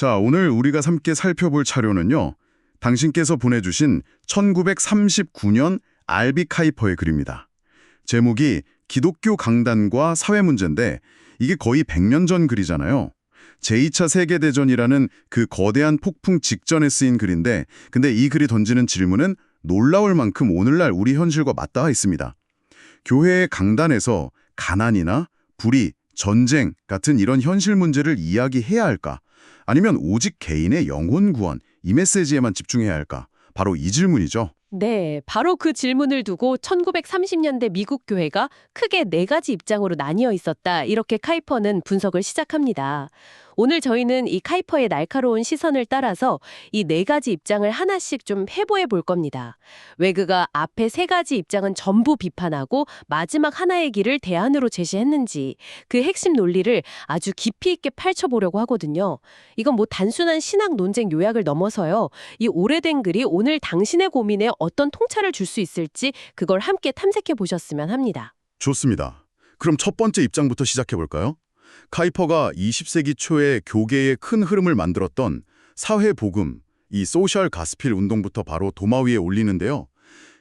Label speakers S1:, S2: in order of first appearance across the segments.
S1: 자, 오늘 우리가 함께 살펴볼 자료는요. 당신께서 보내주신 1939년 알비 카이퍼의 글입니다. 제목이 기독교 강단과 사회 문제인데 이게 거의 100년 전 글이잖아요. 제2차 세계대전이라는 그 거대한 폭풍 직전에 쓰인 글인데 근데 이 글이 던지는 질문은 놀라울 만큼 오늘날 우리 현실과 맞닿아 있습니다. 교회의 강단에서 가난이나 불의, 전쟁 같은 이런 현실 문제를 이야기해야 할까? 아니면 오직 개인의 영혼 구원, 이 메시지에만 집중해야 할까? 바로 이 질문이죠.
S2: 네, 바로 그 질문을 두고 1930년대 미국 교회가 크게 네 가지 입장으로 나뉘어 있었다. 이렇게 카이퍼는 분석을 시작합니다. 오늘 저희는 이 카이퍼의 날카로운 시선을 따라서 이 네 가지 입장을 하나씩 좀 해보해 볼 겁니다. 왜 그가 앞에 세 가지 입장은 전부 비판하고 마지막 하나의 길을 대안으로 제시했는지 그 핵심 논리를 아주 깊이 있게 펼쳐보려고 하거든요. 이건 뭐 단순한 신학 논쟁 요약을 넘어서요. 이 오래된 글이 오늘 당신의 고민에 어떤 통찰을 줄 수 있을지 그걸 함께 탐색해 보셨으면 합니다.
S1: 좋습니다. 그럼 첫 번째 입장부터 시작해 볼까요? 카이퍼가 20세기 초에 교계의 큰 흐름을 만들었던 사회복음, 이 소셜 가스필 운동부터 바로 도마 위에 올리는데요.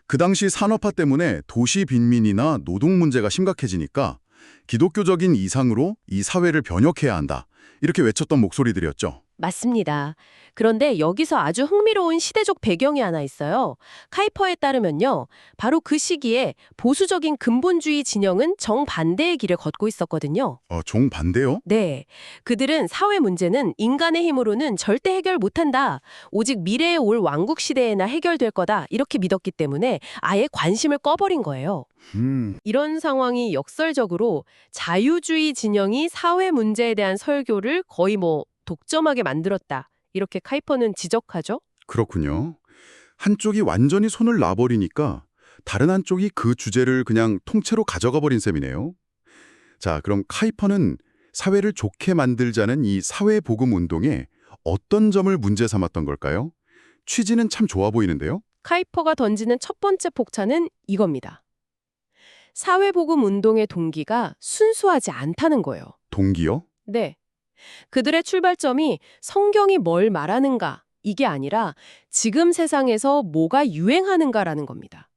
S1: 그 당시 산업화 때문에 도시 빈민이나 노동 문제가 심각해지니까 기독교적인 이상으로 이 사회를 변혁해야 한다. 이렇게 외쳤던 목소리들이었죠.
S2: 맞습니다. 그런데 여기서 아주 흥미로운 시대적 배경이 하나 있어요. 카이퍼에 따르면요. 바로 그 시기에 보수적인 근본주의 진영은 정반대의 길을 걷고 있었거든요.
S1: 정반대요?
S2: 네. 그들은 사회 문제는 인간의 힘으로는 절대 해결 못한다. 오직 미래에 올 왕국 시대에나 해결될 거다. 이렇게 믿었기 때문에 아예 관심을 꺼버린 거예요. 이런 상황이 역설적으로 자유주의 진영이 사회 문제에 대한 설교를 거의 독점하게 만들었다. 이렇게 카이퍼는 지적하죠.
S1: 그렇군요. 한쪽이 완전히 손을 놔버리니까 다른 한쪽이 그 주제를 그냥 통째로 가져가 버린 셈이네요. 자, 그럼 카이퍼는 사회를 좋게 만들자는 이 사회복음 운동에 어떤 점을 문제 삼았던 걸까요? 취지는 참 좋아 보이는데요.
S2: 카이퍼가 던지는 첫 번째 폭탄은 이겁니다. 사회복음 운동의 동기가 순수하지 않다는 거예요.
S1: 동기요?
S2: 네. 그들의 출발점이 성경이 뭘 말하는가 이게 아니라 지금 세상에서 뭐가 유행하는가라는 겁니다.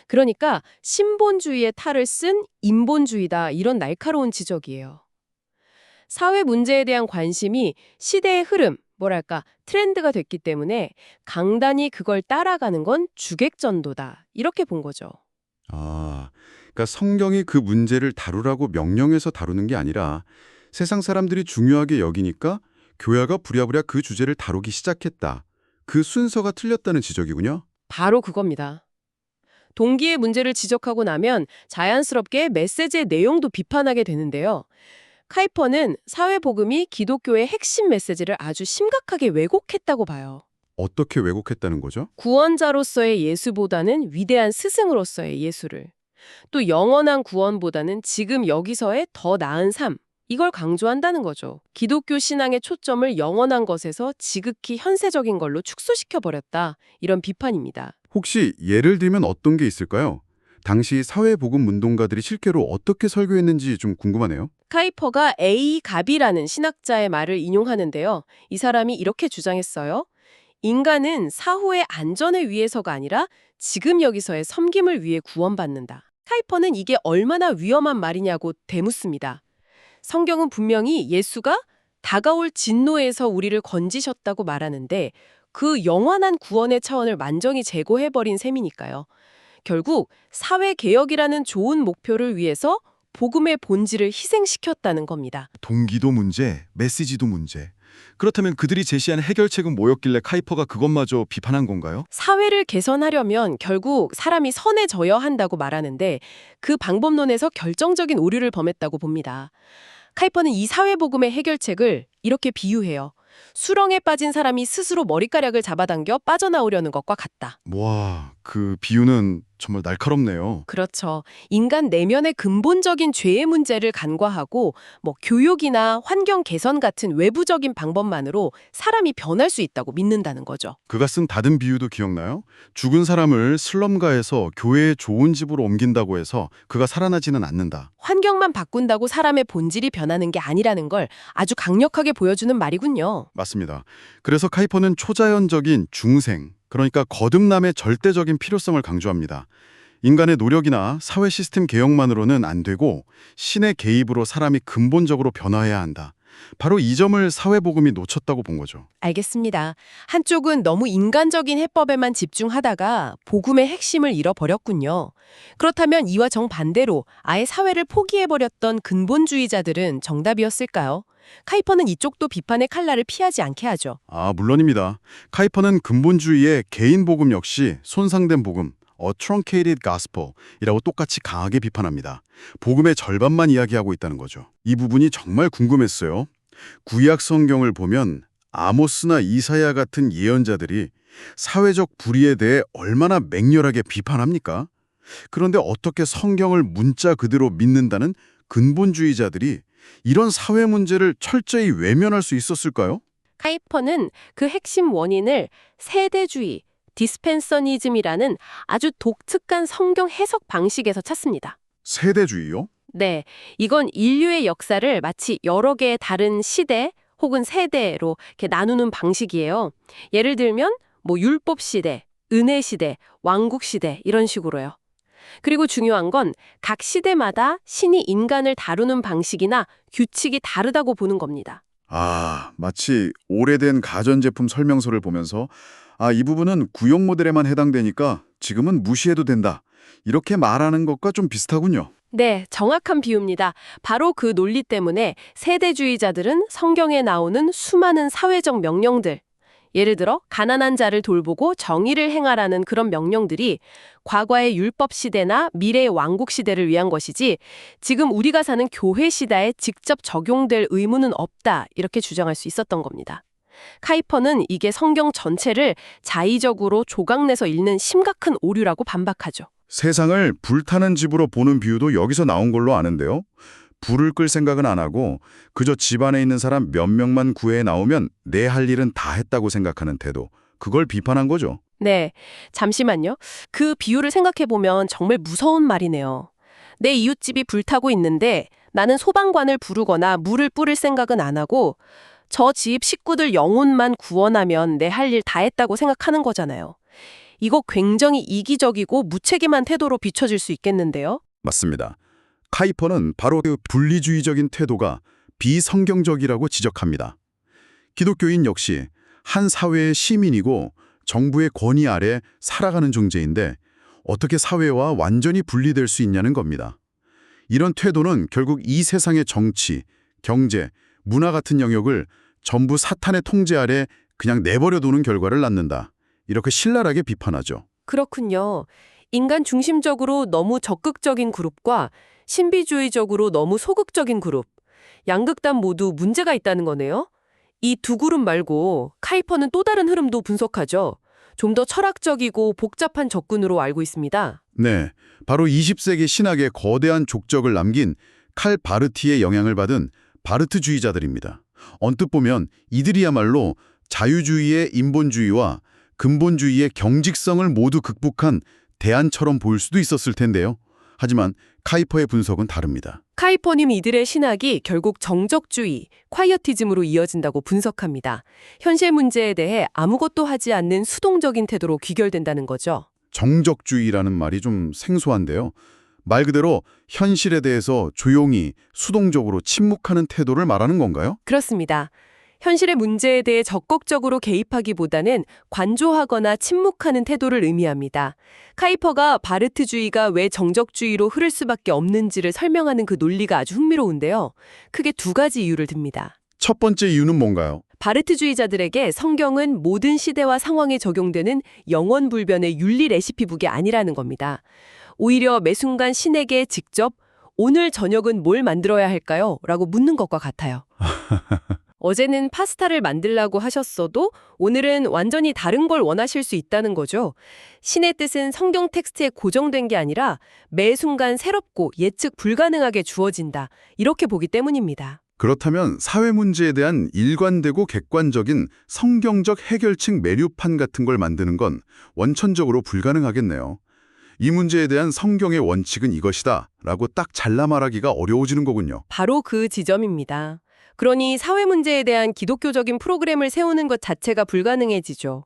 S2: 그러니까 신본주의의 탈을 쓴 인본주의다 이런 날카로운 지적이에요. 사회 문제에 대한 관심이 시대의 흐름, 뭐랄까 트렌드가 됐기 때문에 강단이 그걸 따라가는 건 주객전도다 이렇게 본 거죠.
S1: 그러니까 성경이 그 문제를 다루라고 명령해서 다루는 게 아니라 세상 사람들이 중요하게 여기니까 교회가 부랴부랴 그 주제를 다루기 시작했다. 그 순서가 틀렸다는 지적이군요.
S2: 바로 그겁니다. 동기의 문제를 지적하고 나면 자연스럽게 메시지의 내용도 비판하게 되는데요. 카이퍼는 사회복음이 기독교의 핵심 메시지를 아주 심각하게 왜곡했다고 봐요.
S1: 어떻게 왜곡했다는 거죠?
S2: 구원자로서의 예수보다는 위대한 스승으로서의 예수를, 또 영원한 구원보다는 지금 여기서의 더 나은 삶, 이걸 강조한다는 거죠. 기독교 신앙의 초점을 영원한 것에서 지극히 현세적인 걸로 축소시켜버렸다. 이런 비판입니다.
S1: 혹시 예를 들면 어떤 게 있을까요? 당시 사회복음 운동가들이 실제로 어떻게 설교했는지 좀 궁금하네요.
S2: 카이퍼가 A. 갑이라는 신학자의 말을 인용하는데요. 이 사람이 이렇게 주장했어요. 인간은 사후의 안전을 위해서가 아니라 지금 여기서의 섬김을 위해 구원받는다. 카이퍼는 이게 얼마나 위험한 말이냐고 되묻습니다. 성경은 분명히 예수가 다가올 진노에서 우리를 건지셨다고 말하는데 그 영원한 구원의 차원을 만정히 제고해버린 셈이니까요. 결국 사회개혁이라는 좋은 목표를 위해서 복음의 본질을 희생시켰다는 겁니다.
S3: 동기도 문제, 메시지도 문제. 그렇다면 그들이 제시한 해결책은 뭐였길래 카이퍼가 그것마저 비판한 건가요?
S2: 사회를 개선하려면 결국 사람이 선해져야 한다고 말하는데 그 방법론에서 결정적인 오류를 범했다고 봅니다. 카이퍼는 이 사회복음의 해결책을 이렇게 비유해요. 수렁에 빠진 사람이 스스로 머리카락을 잡아당겨 빠져나오려는 것과 같다.
S3: 와, 그 비유는 정말 날카롭네요.
S2: 그렇죠. 인간 내면의 근본적인 죄의 문제를 간과하고 교육이나 환경 개선 같은 외부적인 방법만으로 사람이 변할 수 있다고 믿는다는 거죠.
S3: 그가 쓴 다른 비유도 기억나요? 죽은 사람을 슬럼가에서 교회의 좋은 집으로 옮긴다고 해서 그가 살아나지는 않는다.
S2: 환경만 바꾼다고 사람의 본질이 변하는 게 아니라는 걸 아주 강력하게 보여주는 말이군요.
S3: 맞습니다. 그래서 카이퍼는 초자연적인 중생, 그러니까 거듭남의 절대적인 필요성을 강조합니다. 인간의 노력이나 사회 시스템 개혁만으로는 안 되고 신의 개입으로 사람이 근본적으로 변화해야 한다. 바로 이 점을 사회복음이 놓쳤다고 본 거죠.
S2: 알겠습니다. 한쪽은 너무 인간적인 해법에만 집중하다가 복음의 핵심을 잃어버렸군요. 그렇다면 이와 정반대로 아예 사회를 포기해버렸던 근본주의자들은 정답이었을까요? 카이퍼는 이쪽도 비판의 칼날을 피하지 않게 하죠.
S3: 물론입니다. 카이퍼는 근본주의의 개인 복음 역시 손상된 복음, a truncated gospel이라고 똑같이 강하게 비판합니다. 복음의 절반만 이야기하고 있다는 거죠. 이 부분이 정말 궁금했어요. 구약 성경을 보면 아모스나 이사야 같은 예언자들이 사회적 불의에 대해 얼마나 맹렬하게 비판합니까? 그런데 어떻게 성경을 문자 그대로 믿는다는 근본주의자들이 이런 사회 문제를 철저히 외면할 수 있었을까요?
S2: 카이퍼는 그 핵심 원인을 세대주의, 디스펜서니즘이라는 아주 독특한 성경 해석 방식에서 찾습니다.
S1: 세대주의요?
S2: 네, 이건 인류의 역사를 마치 여러 개의 다른 시대 혹은 세대로 이렇게 나누는 방식이에요. 예를 들면 율법 시대, 은혜 시대, 왕국 시대 이런 식으로요. 그리고 중요한 건 각 시대마다 신이 인간을 다루는 방식이나 규칙이 다르다고 보는 겁니다.
S1: 마치 오래된 가전제품 설명서를 보면서 이 부분은 구형 모델에만 해당되니까 지금은 무시해도 된다. 이렇게 말하는 것과 좀 비슷하군요.
S2: 네, 정확한 비유입니다. 바로 그 논리 때문에 세대주의자들은 성경에 나오는 수많은 사회적 명령들, 예를 들어 가난한 자를 돌보고 정의를 행하라는 그런 명령들이 과거의 율법 시대나 미래의 왕국 시대를 위한 것이지 지금 우리가 사는 교회 시대에 직접 적용될 의무는 없다 이렇게 주장할 수 있었던 겁니다. 카이퍼는 이게 성경 전체를 자의적으로 조각내서 읽는 심각한 오류라고 반박하죠.
S1: 세상을 불타는 집으로 보는 비유도 여기서 나온 걸로 아는데요. 불을 끌 생각은 안 하고 그저 집안에 있는 사람 몇 명만 구해 나오면 내 할 일은 다 했다고 생각하는 태도. 그걸 비판한 거죠.
S2: 네, 잠시만요. 그 비유를 생각해보면 정말 무서운 말이네요. 내 이웃집이 불타고 있는데 나는 소방관을 부르거나 물을 뿌릴 생각은 안 하고 저 집 식구들 영혼만 구원하면 내 할 일 다 했다고 생각하는 거잖아요. 이거 굉장히 이기적이고 무책임한 태도로 비춰질 수 있겠는데요?
S1: 맞습니다. 카이퍼는 바로 그 분리주의적인 태도가 비성경적이라고 지적합니다. 기독교인 역시 한 사회의 시민이고 정부의 권위 아래 살아가는 존재인데 어떻게 사회와 완전히 분리될 수 있냐는 겁니다. 이런 태도는 결국 이 세상의 정치, 경제, 문화 같은 영역을 전부 사탄의 통제 아래 그냥 내버려 두는 결과를 낳는다. 이렇게 신랄하게 비판하죠.
S2: 그렇군요. 인간 중심적으로 너무 적극적인 그룹과 신비주의적으로 너무 소극적인 그룹, 양극단 모두 문제가 있다는 거네요. 이 두 그룹 말고 카이퍼는 또 다른 흐름도 분석하죠. 좀 더 철학적이고 복잡한 접근으로 알고 있습니다.
S1: 네, 바로 20세기 신학의 거대한 족적을 남긴 칼 바르티의 영향을 받은 바르트주의자들입니다. 언뜻 보면 이들이야말로 자유주의의 인본주의와 근본주의의 경직성을 모두 극복한 대안처럼 보일 수도 있었을 텐데요. 하지만 카이퍼의 분석은 다릅니다.
S2: 카이퍼님 이들의 신학이 결국 정적주의, 콰이어티즘으로 이어진다고 분석합니다. 현실 문제에 대해 아무것도 하지 않는 수동적인 태도로 귀결된다는 거죠.
S1: 정적주의라는 말이 좀 생소한데요. 말 그대로 현실에 대해서 조용히 수동적으로 침묵하는 태도를 말하는 건가요?
S2: 그렇습니다. 현실의 문제에 대해 적극적으로 개입하기보다는 관조하거나 침묵하는 태도를 의미합니다. 카이퍼가 바르트주의가 왜 정적주의로 흐를 수밖에 없는지를 설명하는 그 논리가 아주 흥미로운데요. 크게 두 가지 이유를 듭니다.
S1: 첫 번째 이유는 뭔가요?
S2: 바르트주의자들에게 성경은 모든 시대와 상황에 적용되는 영원불변의 윤리 레시피북이 아니라는 겁니다. 오히려 매 순간 신에게 직접 오늘 저녁은 뭘 만들어야 할까요? 라고 묻는 것과 같아요. 어제는 파스타를 만들라고 하셨어도 오늘은 완전히 다른 걸 원하실 수 있다는 거죠. 신의 뜻은 성경 텍스트에 고정된 게 아니라 매 순간 새롭고 예측 불가능하게 주어진다. 이렇게 보기 때문입니다.
S1: 그렇다면 사회 문제에 대한 일관되고 객관적인 성경적 해결책 메뉴판 같은 걸 만드는 건 원천적으로 불가능하겠네요. 이 문제에 대한 성경의 원칙은 이것이다 라고 딱 잘라 말하기가 어려워지는 거군요.
S2: 바로 그 지점입니다. 그러니 사회 문제에 대한 기독교적인 프로그램을 세우는 것 자체가 불가능해지죠.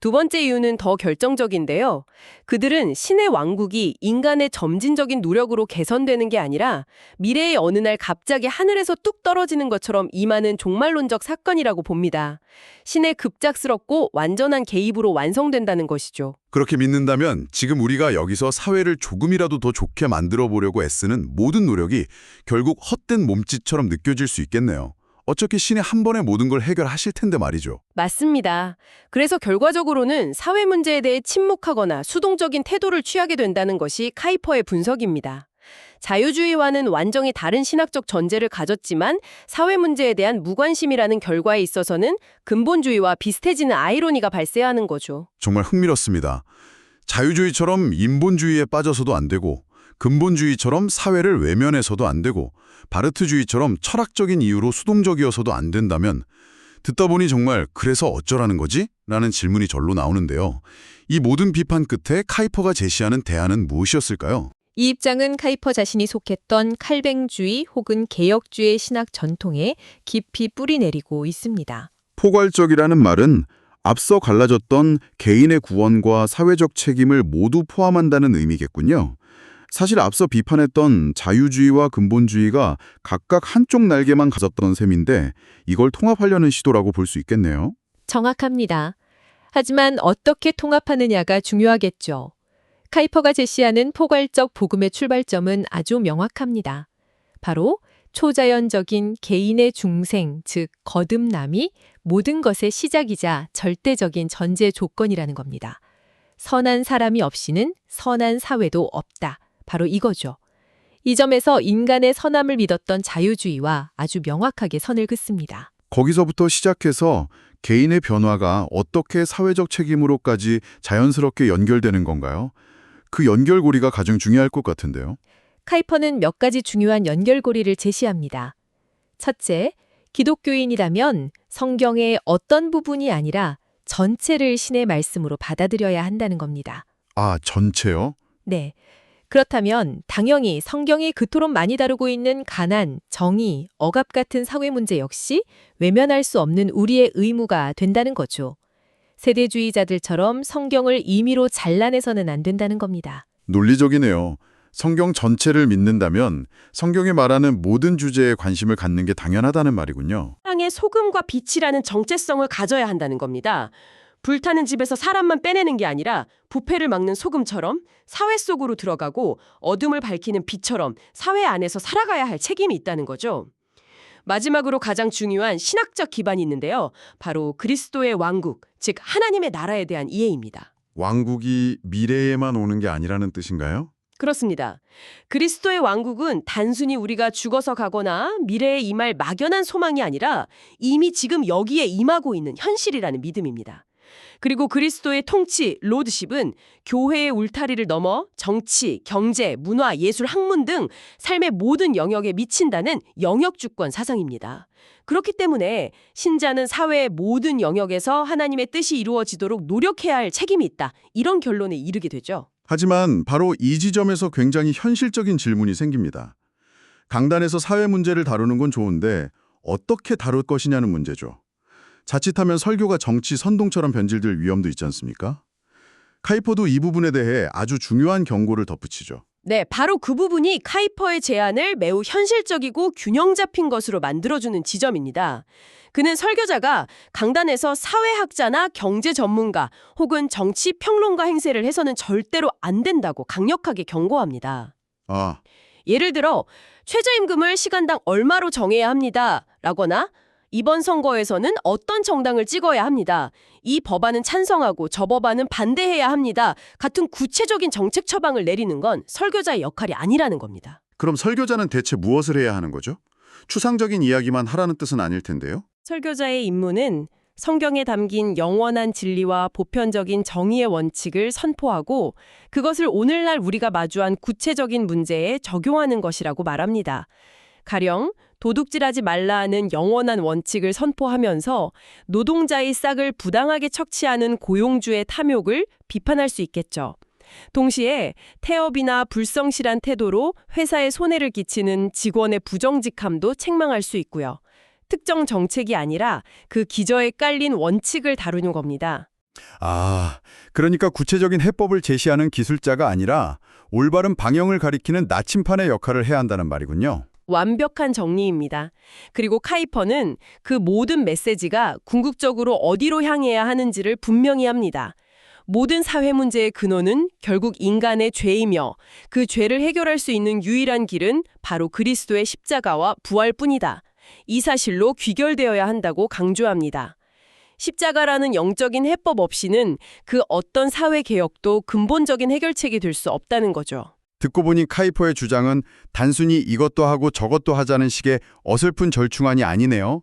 S2: 두 번째 이유는 더 결정적인데요. 그들은 신의 왕국이 인간의 점진적인 노력으로 개선되는 게 아니라 미래의 어느 날 갑자기 하늘에서 뚝 떨어지는 것처럼 임하는 종말론적 사건이라고 봅니다. 신의 급작스럽고 완전한 개입으로 완성된다는 것이죠.
S1: 그렇게 믿는다면 지금 우리가 여기서 사회를 조금이라도 더 좋게 만들어 보려고 애쓰는 모든 노력이 결국 헛된 몸짓처럼 느껴질 수 있겠네요. 어차피 신이 한 번에 모든 걸 해결하실 텐데 말이죠.
S2: 맞습니다. 그래서 결과적으로는 사회 문제에 대해 침묵하거나 수동적인 태도를 취하게 된다는 것이 카이퍼의 분석입니다. 자유주의와는 완전히 다른 신학적 전제를 가졌지만 사회 문제에 대한 무관심이라는 결과에 있어서는 근본주의와 비슷해지는 아이러니가 발생하는 거죠.
S1: 정말 흥미롭습니다. 자유주의처럼 인본주의에 빠져서도 안 되고 근본주의처럼 사회를 외면해서도 안 되고 바르트주의처럼 철학적인 이유로 수동적이어서도 안 된다면 듣다 보니 정말 그래서 어쩌라는 거지? 라는 질문이 절로 나오는데요. 이 모든 비판 끝에 카이퍼가 제시하는 대안은 무엇이었을까요?
S4: 이 입장은 카이퍼 자신이 속했던 칼뱅주의 혹은 개혁주의 신학 전통에 깊이 뿌리내리고 있습니다.
S1: 포괄적이라는 말은 앞서 갈라졌던 개인의 구원과 사회적 책임을 모두 포함한다는 의미겠군요. 사실 앞서 비판했던 자유주의와 근본주의가 각각 한쪽 날개만 가졌던 셈인데 이걸 통합하려는 시도라고 볼 수 있겠네요.
S4: 정확합니다. 하지만 어떻게 통합하느냐가 중요하겠죠. 카이퍼가 제시하는 포괄적 복음의 출발점은 아주 명확합니다. 바로 초자연적인 개인의 중생, 즉 거듭남이 모든 것의 시작이자 절대적인 전제 조건이라는 겁니다. 선한 사람이 없이는 선한 사회도 없다. 바로 이거죠. 이 점에서 인간의 선함을 믿었던 자유주의와 아주 명확하게 선을 긋습니다.
S1: 거기서부터 시작해서 개인의 변화가 어떻게 사회적 책임으로까지 자연스럽게 연결되는 건가요? 그 연결고리가 가장 중요할 것 같은데요.
S4: 카이퍼는 몇 가지 중요한 연결고리를 제시합니다. 첫째, 기독교인이라면 성경의 어떤 부분이 아니라 전체를 신의 말씀으로 받아들여야 한다는 겁니다.
S1: 아, 전체요?
S4: 네. 그렇다면 당연히 성경이 그토록 많이 다루고 있는 가난, 정의, 억압 같은 사회 문제 역시 외면할 수 없는 우리의 의무가 된다는 거죠. 세대주의자들처럼 성경을 임의로 잘라내서는 안 된다는 겁니다.
S1: 논리적이네요. 성경 전체를 믿는다면 성경이 말하는 모든 주제에 관심을 갖는 게 당연하다는 말이군요.
S2: 땅의 소금과 빛이라는 정체성을 가져야 한다는 겁니다. 불타는 집에서 사람만 빼내는 게 아니라 부패를 막는 소금처럼 사회 속으로 들어가고 어둠을 밝히는 빛처럼 사회 안에서 살아가야 할 책임이 있다는 거죠. 마지막으로 가장 중요한 신학적 기반이 있는데요. 바로 그리스도의 왕국, 즉 하나님의 나라에 대한 이해입니다.
S1: 왕국이 미래에만 오는 게 아니라는 뜻인가요?
S2: 그렇습니다. 그리스도의 왕국은 단순히 우리가 죽어서 가거나 미래에 임할 막연한 소망이 아니라 이미 지금 여기에 임하고 있는 현실이라는 믿음입니다. 그리고 그리스도의 통치, 로드십은 교회의 울타리를 넘어 정치, 경제, 문화, 예술, 학문 등 삶의 모든 영역에 미친다는 영역주권 사상입니다. 그렇기 때문에 신자는 사회의 모든 영역에서 하나님의 뜻이 이루어지도록 노력해야 할 책임이 있다. 이런 결론에 이르게 되죠.
S1: 하지만 바로 이 지점에서 굉장히 현실적인 질문이 생깁니다. 강단에서 사회 문제를 다루는 건 좋은데 어떻게 다룰 것이냐는 문제죠. 자칫하면 설교가 정치 선동처럼 변질될 위험도 있지 않습니까? 카이퍼도 이 부분에 대해 아주 중요한 경고를 덧붙이죠.
S2: 네, 바로 그 부분이 카이퍼의 제안을 매우 현실적이고 균형 잡힌 것으로 만들어주는 지점입니다. 그는 설교자가 강단에서 사회학자나 경제 전문가 혹은 정치 평론가 행세를 해서는 절대로 안 된다고 강력하게 경고합니다.
S1: 아,
S2: 예를 들어 최저임금을 시간당 얼마로 정해야 합니다. 라거나 이번 선거에서는 어떤 정당을 찍어야 합니다. 이 법안은 찬성하고 저 법안은 반대해야 합니다. 같은 구체적인 정책 처방을 내리는 건 설교자의 역할이 아니라는 겁니다.
S1: 그럼 설교자는 대체 무엇을 해야 하는 거죠? 추상적인 이야기만 하라는 뜻은 아닐 텐데요.
S2: 설교자의 임무는 성경에 담긴 영원한 진리와 보편적인 정의의 원칙을 선포하고 그것을 오늘날 우리가 마주한 구체적인 문제에 적용하는 것이라고 말합니다. 가령 도둑질하지 말라는 영원한 원칙을 선포하면서 노동자의 싹을 부당하게 척취하는 고용주의 탐욕을 비판할 수 있겠죠. 동시에 태업이나 불성실한 태도로 회사에 손해를 끼치는 직원의 부정직함도 책망할 수 있고요. 특정 정책이 아니라 그 기저에 깔린 원칙을 다루는 겁니다.
S3: 아, 그러니까 구체적인 해법을 제시하는 기술자가 아니라 올바른 방향을 가리키는 나침판의 역할을 해야 한다는 말이군요.
S2: 완벽한 정리입니다. 그리고 카이퍼는 그 모든 메시지가 궁극적으로 어디로 향해야 하는지를 분명히 합니다. 모든 사회 문제의 근원은 결국 인간의 죄이며 그 죄를 해결할 수 있는 유일한 길은 바로 그리스도의 십자가와 부활뿐이다. 이 사실로 귀결되어야 한다고 강조합니다. 십자가라는 영적인 해법 없이는 그 어떤 사회 개혁도 근본적인 해결책이 될 수 없다는 거죠.
S3: 듣고 보니 카이퍼의 주장은 단순히 이것도 하고 저것도 하자는 식의 어설픈 절충안이 아니네요.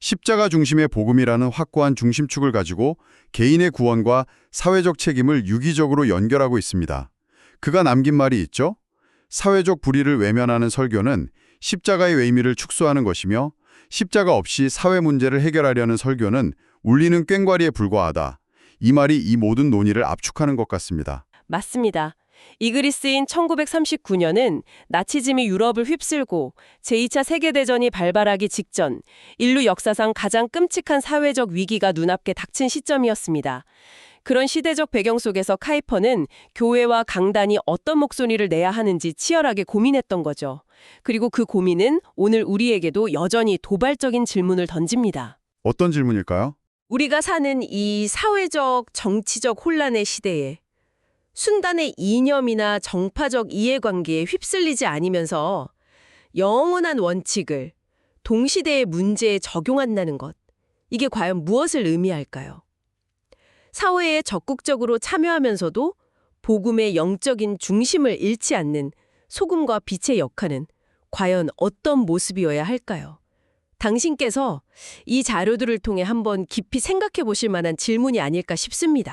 S3: 십자가 중심의 복음이라는 확고한 중심축을 가지고 개인의 구원과 사회적 책임을 유기적으로 연결하고 있습니다. 그가 남긴 말이 있죠. 사회적 불의를 외면하는 설교는 십자가의 의미를 축소하는 것이며 십자가 없이 사회 문제를 해결하려는 설교는 울리는 꽹과리에 불과하다. 이 말이 이 모든 논의를 압축하는 것 같습니다.
S2: 맞습니다. 이 글이 쓰인 1939년은 나치즘이 유럽을 휩쓸고 제2차 세계대전이 발발하기 직전 인류 역사상 가장 끔찍한 사회적 위기가 눈앞에 닥친 시점이었습니다. 그런 시대적 배경 속에서 카이퍼는 교회와 강단이 어떤 목소리를 내야 하는지 치열하게 고민했던 거죠. 그리고 그 고민은 오늘 우리에게도 여전히 도발적인 질문을 던집니다.
S3: 어떤 질문일까요?
S2: 우리가 사는 이 사회적, 정치적 혼란의 시대에 순단의 이념이나 정파적 이해관계에 휩쓸리지 않으면서 영원한 원칙을 동시대의 문제에 적용한다는 것, 이게 과연 무엇을 의미할까요? 사회에 적극적으로 참여하면서도 복음의 영적인 중심을 잃지 않는 소금과 빛의 역할은 과연 어떤 모습이어야 할까요? 당신께서 이 자료들을 통해 한번 깊이 생각해 보실 만한 질문이 아닐까 싶습니다.